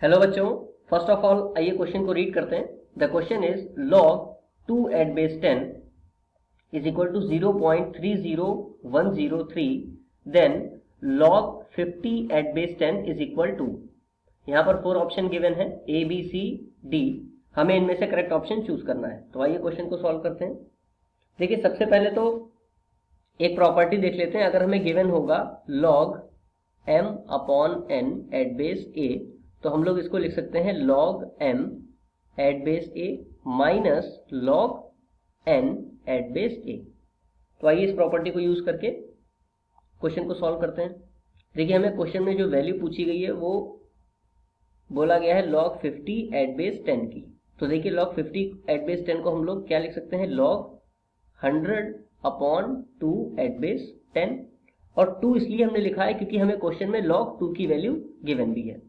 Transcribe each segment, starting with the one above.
Hello बच्चों, first of all आइए question को रीड करते हैं। The question is log 2 at base 10 is equal to 0.30103, then log 50 at base 10 is equal to। यहाँ पर 4 option given है A B C D। हमें इनमें से करेक्ट ऑप्शन चूज करना है। तो आइए क्वेश्चन को सॉल्व करते हैं। देखिए, सबसे पहले तो एक प्रॉपर्टी देख लेते हैं। अगर हमें गिवन होगा log m upon n at base a, तो हम लोग इसको लिख सकते हैं log m at base a minus log n at base a। तो आइए इस प्रॉपर्टी को यूज करके क्वेश्चन को सॉल्व करते हैं। देखिए, हमें क्वेश्चन में जो वैल्यू पूछी गई है वो बोला गया है log 50 एट बेस 10 की। तो देखिए, log 50 एट बेस 10 को हम लोग क्या लिख सकते हैं, log 100 अपॉन 2 एट बेस 10। और 2 इसलिए हमने लिखा है क्योंकि हमें क्वेश्चन में log 2 की वैल्यू गिवन भी है,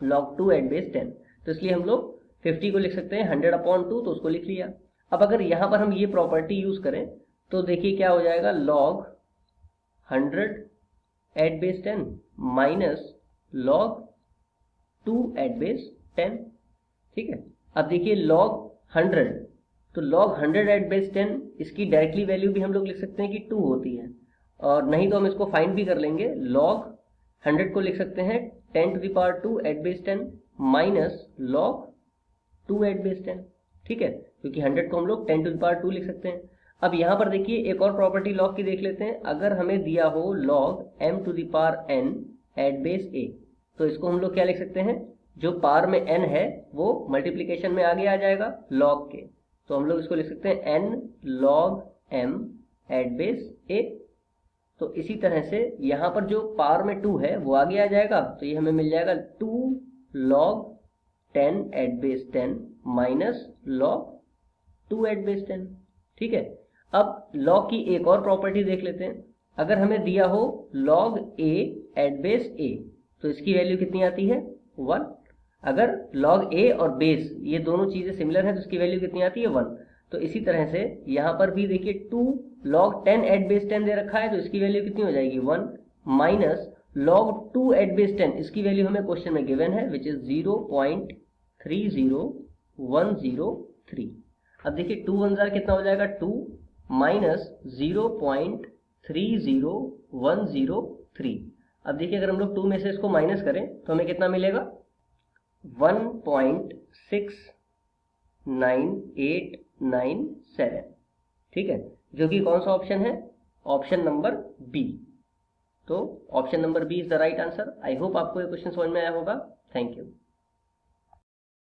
log 2 एट बेस 10। तो इसलिए हम लोग 50 को लिख सकते हैं 100 अपॉन 2, तो उसको लिख लिया। अब अगर यहाँ पर हम ये प्रॉपर्टी यूज करें तो देखिए क्या हो जाएगा, log 100 at base 10 minus log 2 at base 10। ठीक है। अब देखिए log 100, तो log 100 एट बेस 10 इसकी डायरेक्टली वैल्यू भी हम लोग लिख सकते हैं कि 2 होती है, और नहीं तो हम इसको फाइंड भी कर लेंगे। log 100 को लिख सकते हैं 10 to the power 2 at base 10 minus log 2 at base 10। ठीक है, क्योंकि 100 को हम लोग 10 to the power 2 लिख सकते हैं। अब यहाँ पर देखिए एक और प्रॉपर्टी log की देख लेते हैं। अगर हमें दिया हो log m to the power n at base a, तो इसको हम लोग क्या लिख सकते हैं, जो पावर में n है वो मल्टीप्लीकेशन में आगे आ जाएगा log के। तो हम लोग इसको लिख सकते हैं n log m at base a। तो इसी तरह से यहाँ पर जो पावर में 2 है वो आगे आ जाएगा, तो ये हमें मिल जाएगा 2 log 10 at base 10 minus log 2 at base 10। ठीक है। अब log की एक और प्रॉपर्टी देख लेते हैं। अगर हमें दिया हो log a at base a, तो इसकी वैल्यू कितनी आती है, 1। अगर log a और बेस ये दोनों चीजें सिमिलर हैं तो इसकी वैल्यू कितनी आती है, 1। तो इसी तरह से यहाँ पर भी देखिए 2 log 10 एट बेस 10 दे रखा है, तो इसकी वैल्यू कितनी हो जाएगी, 1 माइनस log 2 एट बेस 10, इसकी वैल्यू हमें क्वेश्चन में गिवन है विच इज 0.30103। अब देखिए 2 1 जार कितना हो जाएगा, 2 माइनस 0.30103। अब देखिए अगर हम लोग 2 में से इसको माइनस करें तो हमें कितना मिलेगा, 1.69897। ठीक है, जो कि कौन सा ऑप्शन है, ऑप्शन नंबर बी। तो option number B is the right answer. I hope आपको ये क्वेश्चन समझ में आया होगा। Thank you.